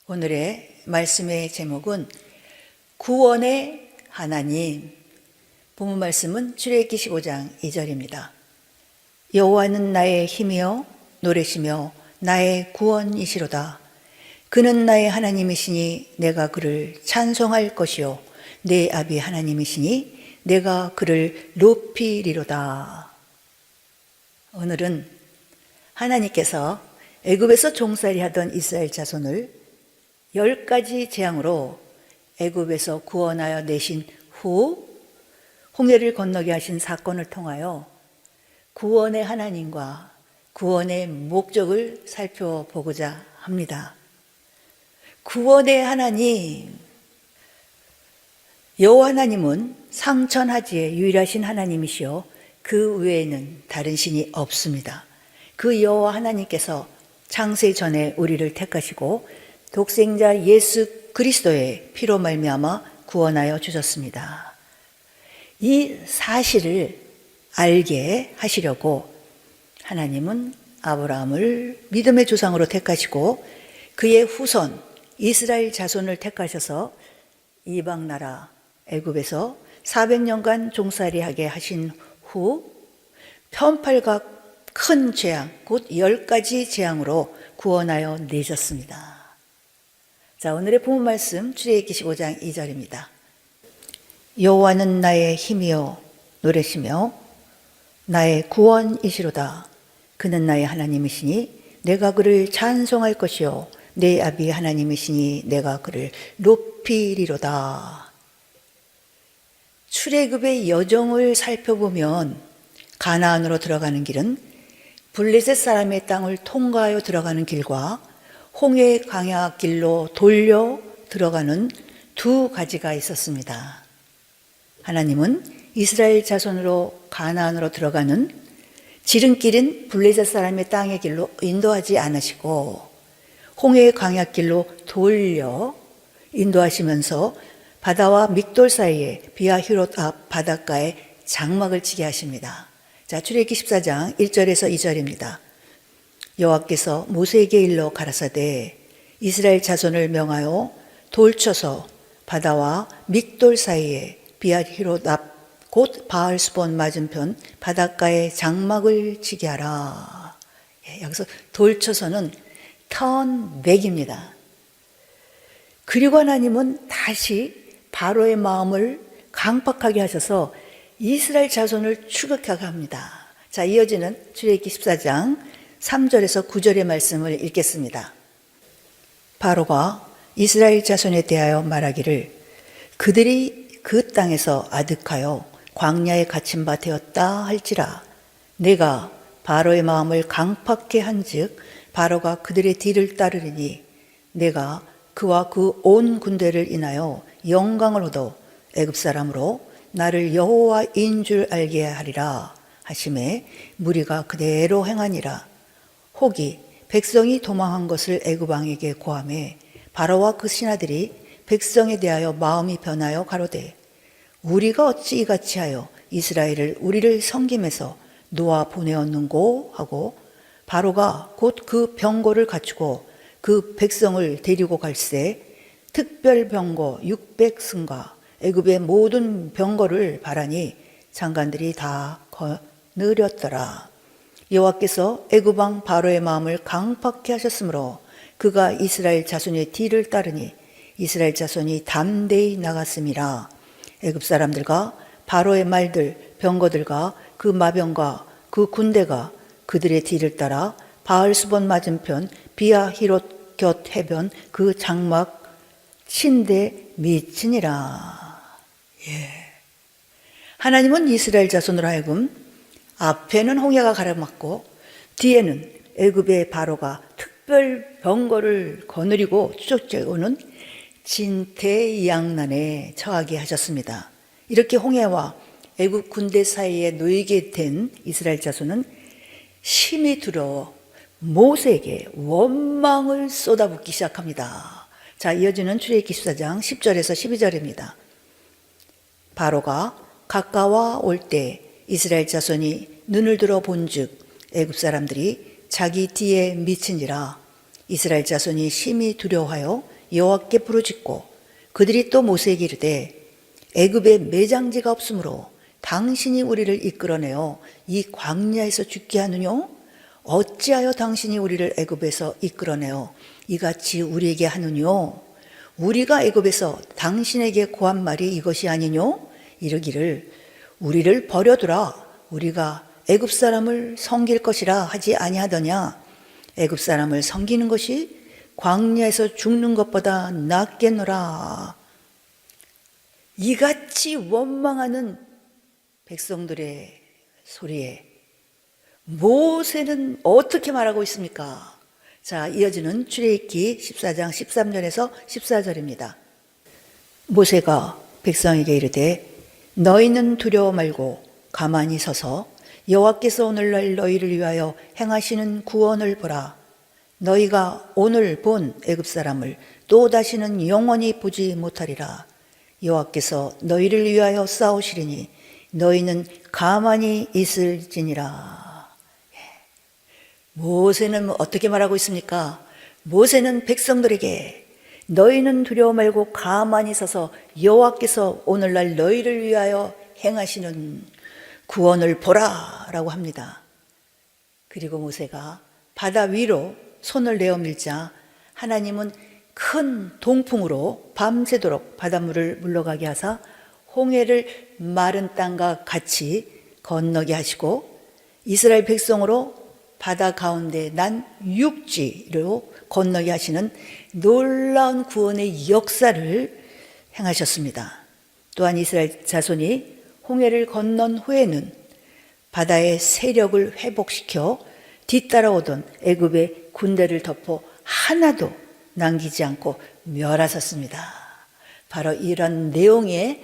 오늘의 말씀의 제목은 구원의 하나님. 본문 말씀은 출애굽기 15장 2절입니다. 여호와는 나의 힘이요 노래시며 나의 구원이시로다. 그는 나의 하나님이시니 내가 그를 찬송할 것이요 내 아비 하나님이시니 내가 그를 높이리로다. 오늘은 하나님께서 애굽에서 종살이 하던 이스라엘 자손을 10가지 재앙으로 애굽에서 구원하여 내신 후 홍해를 건너게 하신 사건을 통하여 구원의 하나님과 구원의 목적을 살펴보고자 합니다. 구원의 하나님, 여호와 하나님은 상천하지의 유일하신 하나님이시요 그 외에는 다른 신이 없습니다. 그 여호와 하나님께서 창세 전에 우리를 택하시고 독생자 예수 그리스도의 피로 말미암아 구원하여 주셨습니다. 이 사실을 알게 하시려고 하나님은 아브라함을 믿음의 조상으로 택하시고 그의 후손 이스라엘 자손을 택하셔서 이방 나라 애굽에서 400년간 종살이하게 하신 후 편팔과 큰 재앙, 곧 10가지 재앙으로 구원하여 내셨습니다. 자, 오늘의 본문 말씀 출애굽기 15장 2절입니다. 여호와는 나의 힘이요 노래시며 나의 구원이시로다. 그는 나의 하나님이시니 내가 그를 찬송할 것이요 내 아비 하나님이시니 내가 그를 높이리로다. 출애굽의 여정을 살펴보면 가나안으로 들어가는 길은 블레셋 사람의 땅을 통과하여 들어가는 길과 홍해 광야 길로 돌려 들어가는 두 가지가 있었습니다. 하나님은 이스라엘 자손으로 가나안으로 들어가는 지름길인 블레셋 사람의 땅의 길로 인도하지 않으시고 홍해 광야 길로 돌려 인도하시면서 바다와 믹돌 사이에 비아히롯 앞 바닷가에 장막을 치게 하십니다. 자, 출애굽기 14장 1절에서 2절입니다. 여호와께서 모세에게 일러 가라사대 이스라엘 자손을 명하여 돌쳐서 바다와 믹돌 사이에 비아히롯 앞 곧 바알스본 맞은편 바닷가에 장막을 치게 하라. 여기서 돌쳐서는 턴백입니다. 그리고 하나님은 다시 바로의 마음을 강팍하게 하셔서 이스라엘 자손을 추격하게 합니다. 자, 이어지는 출애굽기 14장 3절에서 9절의 말씀을 읽겠습니다. 바로가 이스라엘 자손에 대하여 말하기를 그들이 그 땅에서 아득하여 광야에 갇힌 바 되었다 할지라 내가 바로의 마음을 강팍게 한즉 바로가 그들의 뒤를 따르리니 내가 그와 그 온 군대를 인하여 영광을 얻어 애굽 사람으로 나를 여호와인 줄 알게 하리라 하심에 무리가 그대로 행하니라. 혹이 백성이 도망한 것을 애굽 왕에게 고하매 바로와 그 신하들이 백성에 대하여 마음이 변하여 가로되 우리가 어찌 이같이 하여 이스라엘을 우리를 섬김에서 놓아 보내었는고 하고 바로가 곧 그 병거를 갖추고 그 백성을 데리고 갈새 특별 병거 600승과 애굽의 모든 병거를 바라니 장관들이 다 거느렸더라. 여호와께서 애굽 왕 바로의 마음을 강팍케 하셨으므로 그가 이스라엘 자손의 뒤를 따르니 이스라엘 자손이 담대히 나갔음이라. 애굽 사람들과 바로의 말들 병거들과 그 마병과 그 군대가 그들의 뒤를 따라 바알스본 맞은편 비아히롯 곁 해변 그 장막 친데 미치니라. 하나님은 이스라엘 자손으로 하여금 앞에는 홍해가 가로막고 뒤에는 애굽의 바로가 특별 병거를 거느리고 추적해 오는 진퇴양난에 처하게 하셨습니다. 이렇게 홍해와 애굽 군대 사이에 놓이게 된 이스라엘 자손은 심히 두려워 모세에게 원망을 쏟아붓기 시작합니다. 자, 이어지는 출애굽기 14장 10절에서 12절입니다. 바로가 가까워 올 때 이스라엘 자손이 눈을 들어 본즉 애굽 사람들이 자기 뒤에 미치니라. 이스라엘 자손이 심히 두려워하여 여호와께 부르짖고 그들이 또 모세에게 이르되 애굽에 매장지가 없으므로 당신이 우리를 이끌어내어 이 광야에서 죽게 하느뇨? 어찌하여 당신이 우리를 애굽에서 이끌어내어 이같이 우리에게 하느뇨? 우리가 애굽에서 당신에게 고한 말이 이것이 아니뇨? 이르기를 우리를 버려두라. 우리가 애굽 사람을 섬길 것이라 하지 아니하더냐? 애굽 사람을 섬기는 것이 광야에서 죽는 것보다 낫겠노라. 이같이 원망하는 백성들의 소리에 모세는 어떻게 말하고 있습니까? 자, 이어지는 출애굽기 14장 13절에서 14절입니다. 모세가 백성에게 이르되 너희는 두려워 말고 가만히 서서 여호와께서 오늘날 너희를 위하여 행하시는 구원을 보라. 너희가 오늘 본 애굽 사람을 또 다시는 영원히 보지 못하리라. 여호와께서 너희를 위하여 싸우시리니 너희는 가만히 있을지니라. 모세는 어떻게 말하고 있습니까? 모세는 백성들에게 너희는 두려워 말고 가만히 서서 여호와께서 오늘날 너희를 위하여 행하시는 구원을 보라 라고 합니다. 그리고 모세가 바다 위로 손을 내어 밀자 하나님은 큰 동풍으로 밤새도록 바닷물을 물러가게 하사 홍해를 마른 땅과 같이 건너게 하시고 이스라엘 백성으로 바다 가운데 난 육지로 건너게 하시는 놀라운 구원의 역사를 행하셨습니다. 또한 이스라엘 자손이 홍해를 건넌 후에는 바다의 세력을 회복시켜 뒤따라오던 애굽의 군대를 덮어 하나도 남기지 않고 멸하셨습니다. 바로 이런 내용에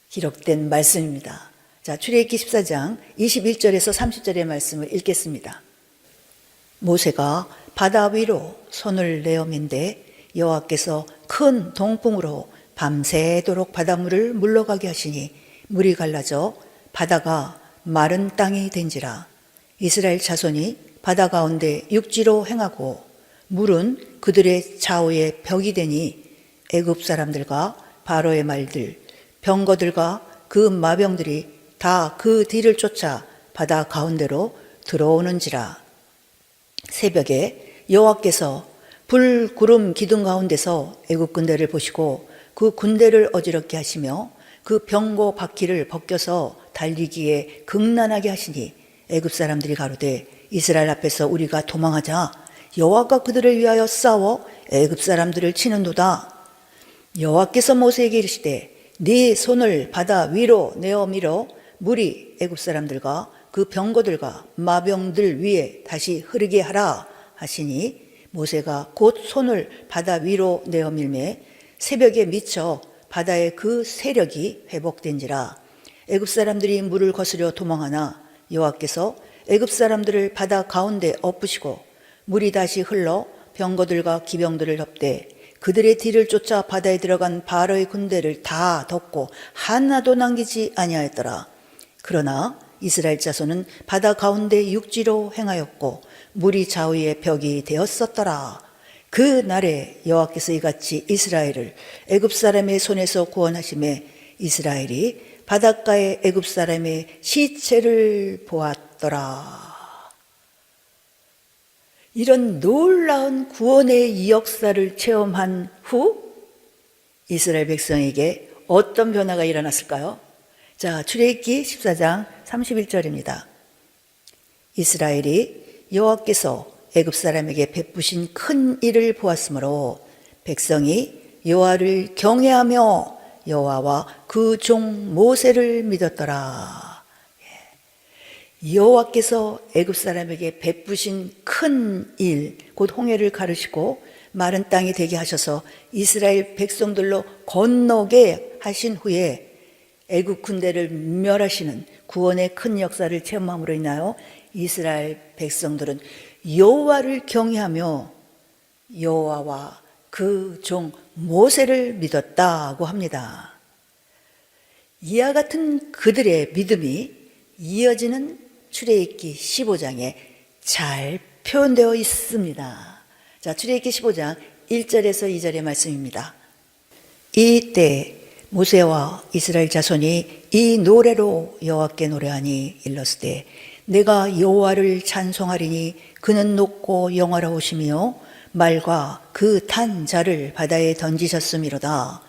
기록된 말씀입니다. 자, 출애굽기 14장 21절에서 30절의 말씀을 읽겠습니다. 모세가 바다 위로 손을 내어 민데 여호와께서 큰 동풍으로 밤새도록 바닷물을 물러가게 하시니 물이 갈라져 바다가 마른 땅이 된지라. 이스라엘 자손이 바다 가운데 육지로 행하고 물은 그들의 좌우에 벽이 되니 애굽 사람들과 바로의 말들 병거들과 그 마병들이 다 그 뒤를 쫓아 바다 가운데로 들어오는지라. 새벽에 여호와께서 불, 구름, 기둥 가운데서 애굽 군대를 보시고 그 군대를 어지럽게 하시며 그 병거 바퀴를 벗겨서 달리기에 극난하게 하시니 애굽 사람들이 가로되 이스라엘 앞에서 우리가 도망하자. 여호와가 그들을 위하여 싸워 애굽 사람들을 치는도다. 여호와께서 모세에게 이르시되 네 손을 바다 위로 내어 밀어 물이 애굽 사람들과 그 병거들과 마병들 위에 다시 흐르게 하라 하시니 모세가 곧 손을 바다 위로 내어 밀매 새벽에 미쳐 바다의 그 세력이 회복된지라. 애굽 사람들이 물을 거스려 도망하나 여호와께서 애굽 사람들을 바다 가운데 엎으시고 물이 다시 흘러 병거들과 기병들을 덮되 그들의 뒤를 쫓아 바다에 들어간 바로의 군대를 다 덮고 하나도 남기지 아니하였더라. 그러나 이스라엘 자손은 바다 가운데 육지로 행하였고 물이 좌우의 벽이 되었었더라. 그 날에 여호와께서 이같이 이스라엘을 애굽 사람의 손에서 구원하심에 이스라엘이 바닷가의 애굽 사람의 시체를 보았더라. 이런 놀라운 구원의 역사를 체험한 후 이스라엘 백성에게 어떤 변화가 일어났을까요? 자, 출애굽기 14장 31절입니다. 이스라엘이 여호와께서 애굽 사람에게 베푸신 큰 일을 보았으므로 백성이 여호와를 경외하며 여호와와 그 종 모세를 믿었더라. 여호와께서 애굽 사람에게 베푸신 큰 일, 곧 홍해를 가르시고 마른 땅이 되게 하셔서 이스라엘 백성들로 건너게 하신 후에 애굽 군대를 멸하시는 구원의 큰 역사를 체험함으로 인하여 이스라엘 백성들은 여호와를 경외하며 여호와와 그 종 모세를 믿었다고 합니다. 이와 같은 그들의 믿음이 이어지는 출애굽기 15장에 잘 표현되어 있습니다. 자, 출애굽기 15장 1절에서 2절의 말씀입니다. 이때 모세와 이스라엘 자손이 이 노래로 여호와께 노래하니 일렀으되 내가 여호와를 찬송하리니 그는 높고 영화로우시며 말과 그 탄 자를 바다에 던지셨음이로다.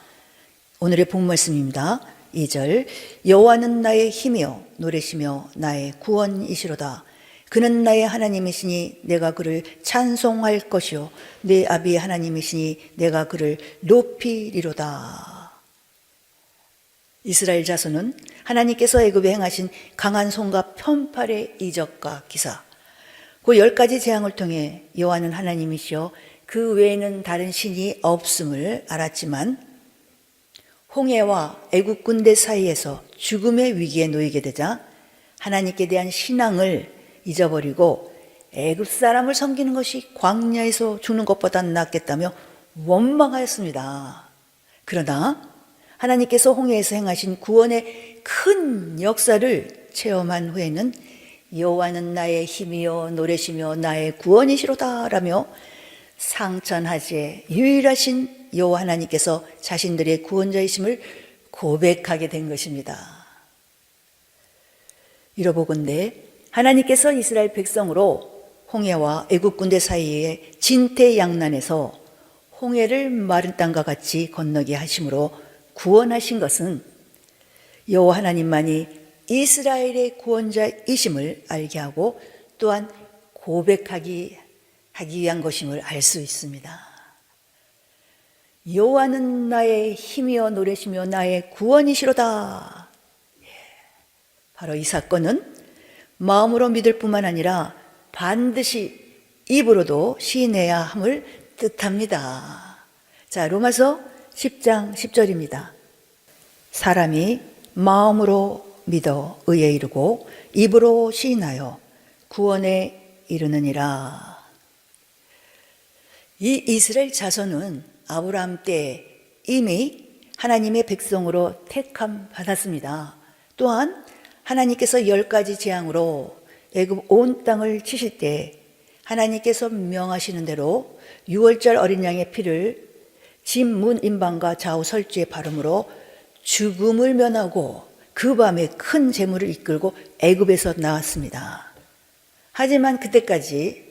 오늘의 본 말씀입니다. 2절 여호와는 나의 힘이요 노래시며 나의 구원이시로다. 그는 나의 하나님이시니 내가 그를 찬송할 것이요 내 아비의 하나님이시니 내가 그를 높이리로다. 이스라엘 자손은 하나님께서 애굽에 행하신 강한 손과 편팔의 이적과 기사, 그 10가지 재앙을 통해 여호와는 하나님이시여 그 외에는 다른 신이 없음을 알았지만 홍해와 애굽 군대 사이에서 죽음의 위기에 놓이게 되자 하나님께 대한 신앙을 잊어버리고 애굽 사람을 섬기는 것이 광야에서 죽는 것보다 낫겠다며 원망하였습니다. 그러나 하나님께서 홍해에서 행하신 구원의 큰 역사를 체험한 후에는 여호와는 나의 힘이요 노래시며 나의 구원이시로다 라며 상천하지의 유일하신 여호와 하나님께서 자신들의 구원자이심을 고백하게 된 것입니다. 이러보건대 하나님께서 이스라엘 백성으로 홍해와 애굽 군대 사이에 진퇴양난에서 홍해를 마른 땅과 같이 건너게 하심으로 구원하신 것은 여호와 하나님만이 이스라엘의 구원자이심을 알게 하고 또한 고백하기 위한 것임을 알 수 있습니다. 여호와는 나의 힘이여 노래시며 나의 구원이시로다. 바로 이 사건은 마음으로 믿을 뿐만 아니라 반드시 입으로도 시인해야 함을 뜻합니다. 자, 로마서 10장 10절입니다. 사람이 마음으로 믿어 의에 이르고 입으로 시인하여 구원에 이르느니라. 이 이스라엘 자손은 아브라함 때 이미 하나님의 백성으로 택함 받았습니다. 또한 하나님께서 10가지 재앙으로 애굽 온 땅을 치실 때 하나님께서 명하시는 대로 6월절 어린 양의 피를 집 문 인방과 좌우 설주에 바름으로 죽음을 면하고 그 밤에 큰 재물을 이끌고 애굽에서 나왔습니다. 하지만 그때까지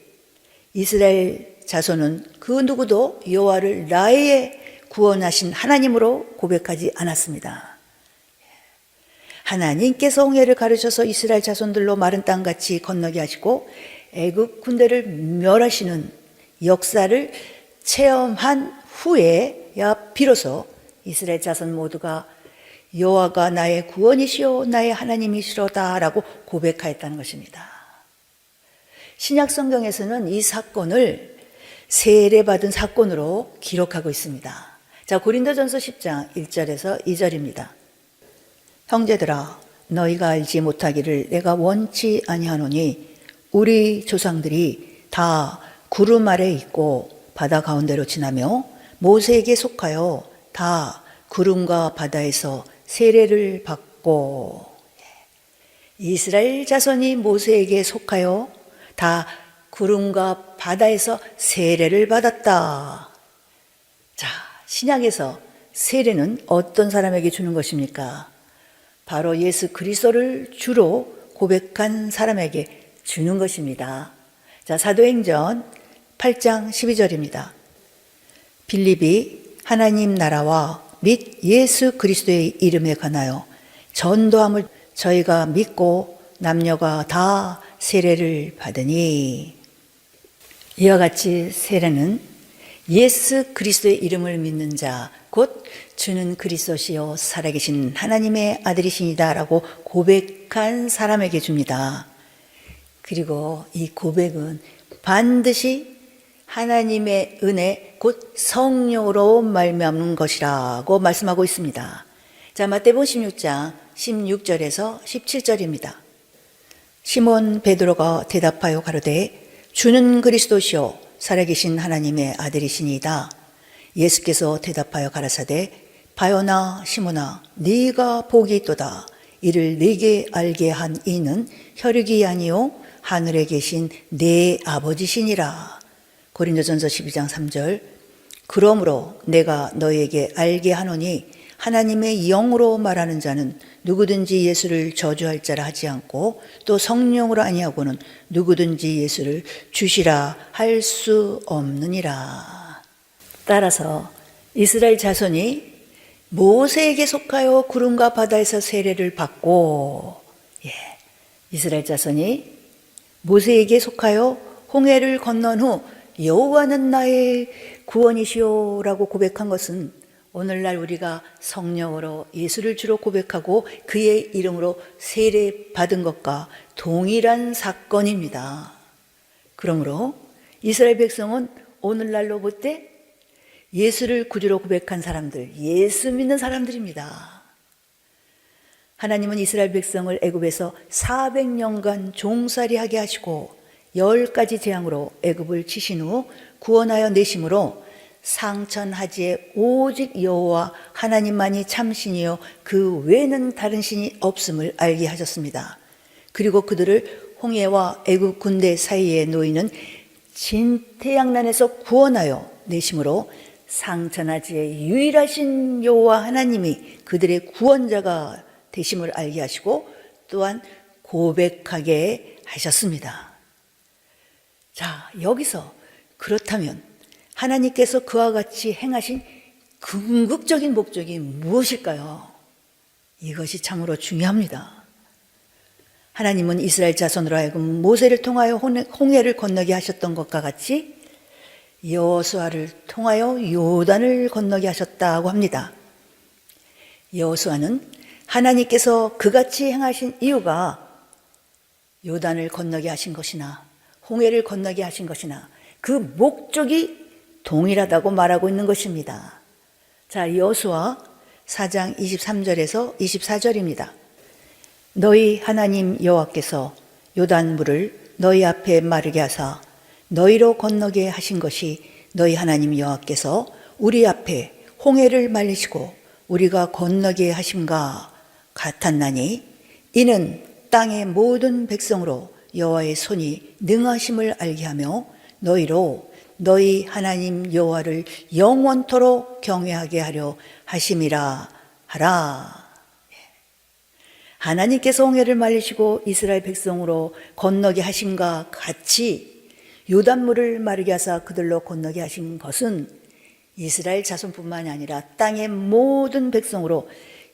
이스라엘 자손은 그 누구도 여호와를 나의 구원하신 하나님으로 고백하지 않았습니다. 하나님께서 홍해를 가르쳐서 이스라엘 자손들로 마른 땅같이 건너게 하시고 애굽 군대를 멸하시는 역사를 체험한 후에야 비로소 이스라엘 자손 모두가 여호와가 나의 구원이시오 나의 하나님이시로다 라고 고백하였다는 것입니다. 신약 성경에서는 이 사건을 세례받은 사건으로 기록하고 있습니다. 자, 고린도전서 10장 1절에서 2절입니다. 형제들아 너희가 알지 못하기를 내가 원치 아니하노니 우리 조상들이 다 구름 아래 있고 바다 가운데로 지나며 모세에게 속하여 다 구름과 바다에서 세례를 받고, 이스라엘 자손이 모세에게 속하여 다 구름과 바다에서 세례를 받았다. 자, 신약에서 세례는 어떤 사람에게 주는 것입니까? 바로 예수 그리스도를 주로 고백한 사람에게 주는 것입니다. 자, 사도행전 8장 12절입니다. 빌립이 하나님 나라와 및 예수 그리스도의 이름에 관하여 전도함을 저희가 믿고 남녀가 다 세례를 받으니, 이와 같이 세례는 예수 그리스도의 이름을 믿는 자, 곧 주는 그리스도시요 살아계신 하나님의 아들이시니다 라고 고백한 사람에게 줍니다. 그리고 이 고백은 반드시 하나님의 은혜 곧 성령으로 말미암는 것이라고 말씀하고 있습니다. 자, 마태복음 16장 16절에서 17절입니다. 시몬 베드로가 대답하여 가로되 주는 그리스도시요 살아계신 하나님의 아들이시니이다. 예수께서 대답하여 가라사대 바요나 시몬아 네가 복이 있도다. 이를 네게 알게 한 이는 혈육이 아니요 하늘에 계신 내 아버지시니라. 고린도전서 12장 3절. 그러므로 내가 너희에게 알게 하노니 하나님의 영으로 말하는 자는 누구든지 예수를 저주할 자라 하지 않고 또 성령으로 아니하고는 누구든지 예수를 주시라 할 수 없느니라. 따라서 이스라엘 자손이 모세에게 속하여 구름과 바다에서 세례를 받고, 이스라엘 자손이 모세에게 속하여 홍해를 건넌 후 여호와는 나의 구원이시오라고 고백한 것은 오늘날 우리가 성령으로 예수를 주로 고백하고 그의 이름으로 세례 받은 것과 동일한 사건입니다. 그러므로 이스라엘 백성은 오늘날로 볼 때 예수를 구주로 고백한 사람들, 예수 믿는 사람들입니다. 하나님은 이스라엘 백성을 애굽에서 400년간 종살이하게 하시고 10가지 재앙으로 애굽을 치신 후 구원하여 내심으로 상천하지에 오직 여호와 하나님만이 참신이요 그 외에는 다른 신이 없음을 알게 하셨습니다. 그리고 그들을 홍해와 애굽 군대 사이에 놓이는 진태양난에서 구원하여 내심으로 상천하지에 유일하신 여호와 하나님이 그들의 구원자가 되심을 알게 하시고 또한 고백하게 하셨습니다. 자, 여기서 그렇다면 하나님께서 그와 같이 행하신 궁극적인 목적이 무엇일까요? 이것이 참으로 중요합니다. 하나님은 이스라엘 자손으로 하여금 모세를 통하여 홍해를 건너게 하셨던 것과 같이 여호수아를 통하여 요단을 건너게 하셨다고 합니다. 여호수아는 하나님께서 그같이 행하신 이유가 요단을 건너게 하신 것이나 홍해를 건너게 하신 것이나 그 목적이 동일하다고 말하고 있는 것입니다. 자, 여호수아 4장 23절에서 24절입니다. 너희 하나님 여호와께서 요단물을 너희 앞에 마르게 하사 너희로 건너게 하신 것이 너희 하나님 여호와께서 우리 앞에 홍해를 말리시고 우리가 건너게 하심과 같았나니 이는 땅의 모든 백성으로 여호와의 손이 능하심을 알게 하며 너희로 너희 하나님 여호와를 영원토록 경외하게 하려 하심이라 하라. 하나님께서 홍해를 말리시고 이스라엘 백성으로 건너게 하심과 같이 요단물을 마르게 하사 그들로 건너게 하신 것은 이스라엘 자손뿐만이 아니라 땅의 모든 백성으로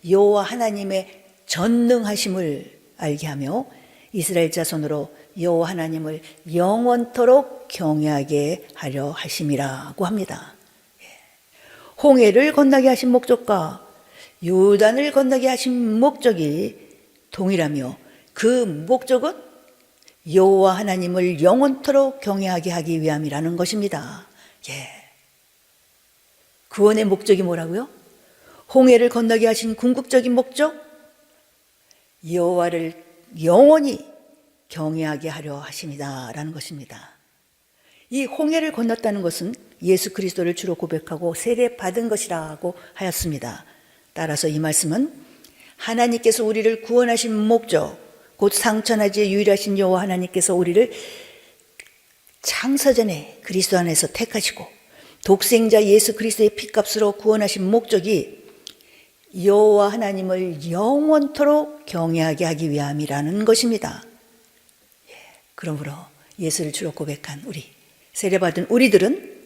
여호와 하나님의 전능하심을 알게 하며 이스라엘 자손으로 여호와 하나님을 영원토록 경외하게 하려 하심이라고 합니다. 홍해를 건너게 하신 목적과 요단을 건너게 하신 목적이 동일하며 그 목적은 여호와 하나님을 영원토록 경외하게 하기 위함이라는 것입니다. 구원의 목적이 뭐라고요? 홍해를 건너게 하신 궁극적인 목적? 여호와를 영원히 경외하게 하려 하심이다라는 것입니다. 이 홍해를 건넜다는 것은 예수 그리스도를 주로 고백하고 세례 받은 것이라고 하였습니다. 따라서 이 말씀은 하나님께서 우리를 구원하신 목적, 곧 상천하지에 유일하신 여호와 하나님께서 우리를 창세전에 그리스도 안에서 택하시고 독생자 예수 그리스도의 피값으로 구원하신 목적이 여호와 하나님을 영원토록 경외하게 하기 위함이라는 것입니다. 그러므로 예수를 주로 고백한 우리, 세례받은 우리들은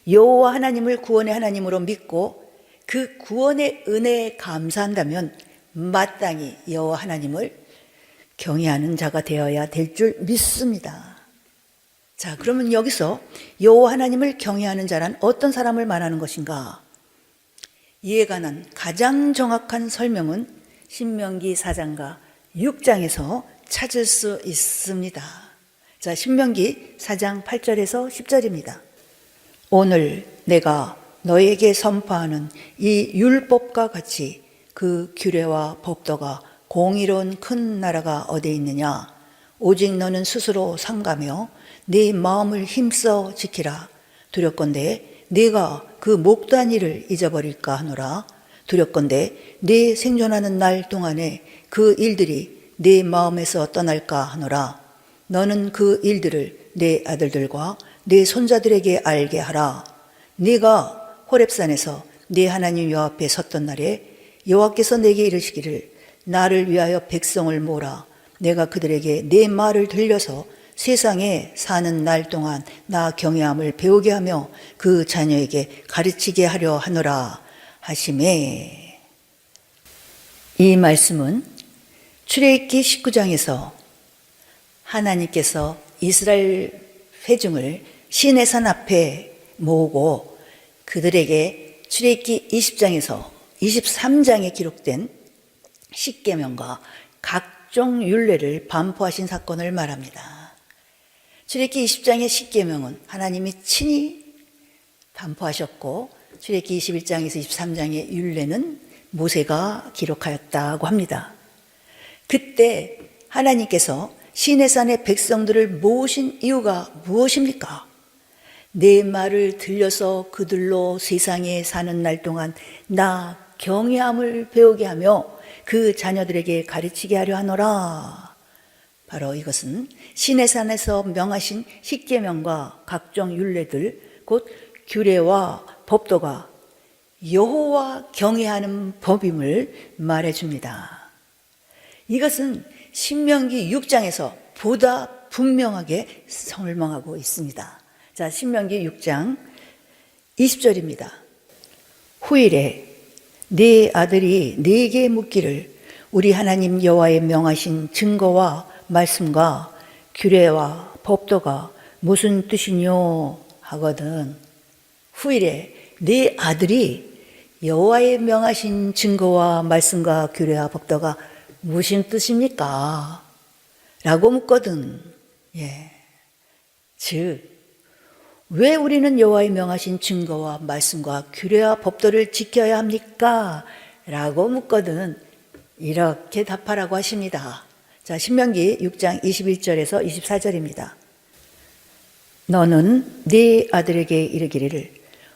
여호와 하나님을 구원의 하나님으로 믿고 그 구원의 은혜에 감사한다면 마땅히 여호와 하나님을 경외하는 자가 되어야 될 줄 믿습니다. 자, 그러면 여기서 여호와 하나님을 경외하는 자란 어떤 사람을 말하는 것인가? 이에 관한 가장 정확한 설명은 신명기 4장과 6장에서 찾을 수 있습니다. 자, 신명기 4장 8절에서 10절입니다. 오늘 내가 너에게 선포하는 이 율법과 같이 그 규례와 법도가 공의로운 큰 나라가 어디 있느냐? 오직 너는 스스로 삼가며 네 마음을 힘써 지키라. 두렵건대 네가 그 목단 일을 잊어버릴까 하노라. 두렵건대 네 생존하는 날 동안에 그 일들이 네 마음에서 떠날까 하노라. 너는 그 일들을 네 아들들과 네 손자들에게 알게 하라. 네가 호렙산에서 네 하나님 여호와 앞에 섰던 날에 여호와께서 내게 이르시기를 나를 위하여 백성을 모으라. 내가 그들에게 내 말을 들려서 세상에 사는 날 동안 나 경외함을 배우게 하며 그 자녀에게 가르치게 하려 하노라 하시매. 이 말씀은 출애굽기 19장에서 하나님께서 이스라엘 회중을 시내산 앞에 모으고 그들에게 출애굽기 20장에서 23장에 기록된 십계명과 각종 율례를 반포하신 사건을 말합니다. 출애굽기 20장의 십계명은 하나님이 친히 반포하셨고 출애굽기 21장에서 23장의 율례는 모세가 기록하였다고 합니다. 그때 하나님께서 시내산의 백성들을 모으신 이유가 무엇입니까? 내 말을 들려서 그들로 세상에 사는 날 동안 나 경외함을 배우게 하며 그 자녀들에게 가르치게 하려 하노라. 바로 이것은 시내산에서 명하신 십계명과 각종 율례들 곧 규례와 법도가 여호와 경외하는 법임을 말해줍니다. 이것은 신명기 6장에서 보다 분명하게 설명하고 있습니다. 자, 신명기 6장 20절입니다. 후일에 네 아들이 네게 묻기를 우리 하나님 여호와의 명하신 증거와 말씀과 규례와 법도가 무슨 뜻이뇨 하거든. 후일에 네 아들이 여호와의 명하신 증거와 말씀과 규례와 법도가 무슨 뜻입니까? 라고 묻거든. 즉, 왜 우리는 여호와의 명하신 증거와 말씀과 규례와 법도를 지켜야 합니까? 라고 묻거든. 이렇게 답하라고 하십니다. 자, 신명기 6장 21절에서 24절입니다. 너는 네 아들에게 이르기를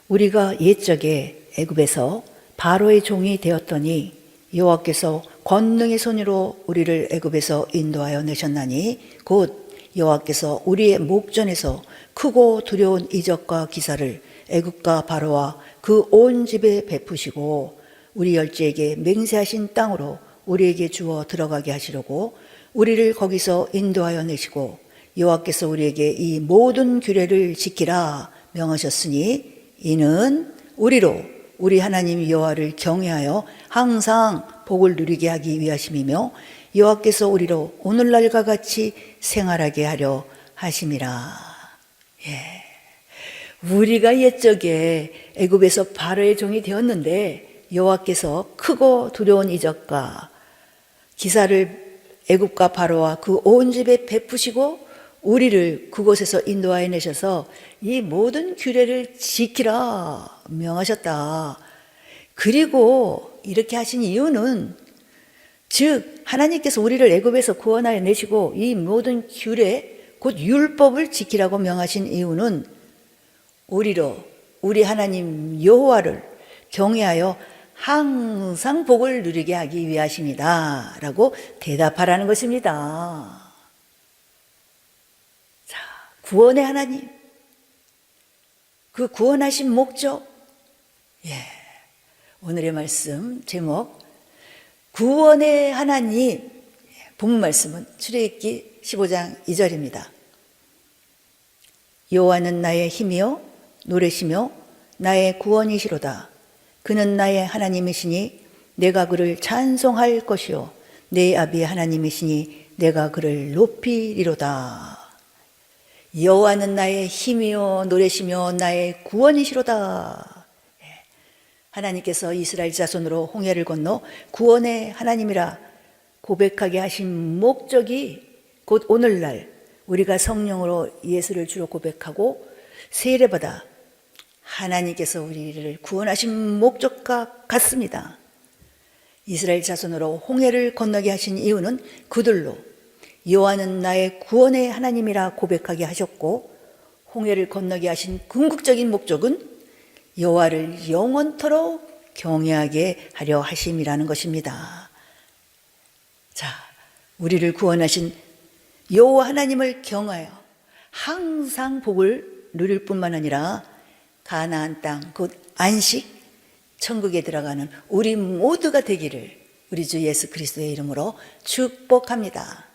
우리가 옛적에 애굽에서 바로의 종이 되었더니 여호와께서 권능의 손으로 우리를 애굽에서 인도하여 내셨나니 곧 여호와께서 우리의 목전에서 크고 두려운 이적과 기사를 애굽과 바로와 그 온 집에 베푸시고 우리 열지에게 맹세하신 땅으로 우리에게 주어 들어가게 하시려고 우리를 거기서 인도하여 내시고 여호와께서 우리에게 이 모든 규례를 지키라 명하셨으니 이는 우리로 우리 하나님 여호와를 경외하여 항상 복을 누리게 하기 위하심이며 여호와께서 우리로 오늘날과 같이 생활하게 하려 하심이라. 우리가 옛적에 애굽에서 바로의 종이 되었는데 여호와께서 크고 두려운 이적과 기사를 애굽과 바로와 그 온 집에 베푸시고 우리를 그곳에서 인도하여 내셔서 이 모든 규례를 지키라 명하셨다. 그리고 이렇게 하신 이유는 즉 하나님께서 우리를 애굽에서 구원하여 내시고 이 모든 규례 곧 율법을 지키라고 명하신 이유는 우리로 우리 하나님 여호와를 경외하여 항상 복을 누리게 하기 위하십니다 라고 대답하라는 것입니다. 자, 구원의 하나님, 그 구원하신 목적, 오늘의 말씀 제목 구원의 하나님, 본문 말씀은 출애굽기 15장 2절입니다. 여호와는 나의 힘이요 노래시며 나의 구원이시로다. 그는 나의 하나님이시니 내가 그를 찬송할 것이요 내 아비의 하나님이시니 내가 그를 높이리로다. 여호와는 나의 힘이요 노래시며 나의 구원이시로다. 하나님께서 이스라엘 자손으로 홍해를 건너 구원의 하나님이라 고백하게 하신 목적이 곧 오늘날 우리가 성령으로 예수를 주로 고백하고 세례받아 하나님께서 우리를 구원하신 목적과 같습니다. 이스라엘 자손으로 홍해를 건너게 하신 이유는 그들로 여호와는 나의 구원의 하나님이라 고백하게 하셨고 홍해를 건너게 하신 궁극적인 목적은 여호와를 영원토록 경외하게 하려 하심이라는 것입니다. 자, 우리를 구원하신 여호와 하나님을 경하여 항상 복을 누릴 뿐만 아니라 가나안 땅, 곧 안식, 천국에 들어가는 우리 모두가 되기를 우리 주 예수 그리스도의 이름으로 축복합니다.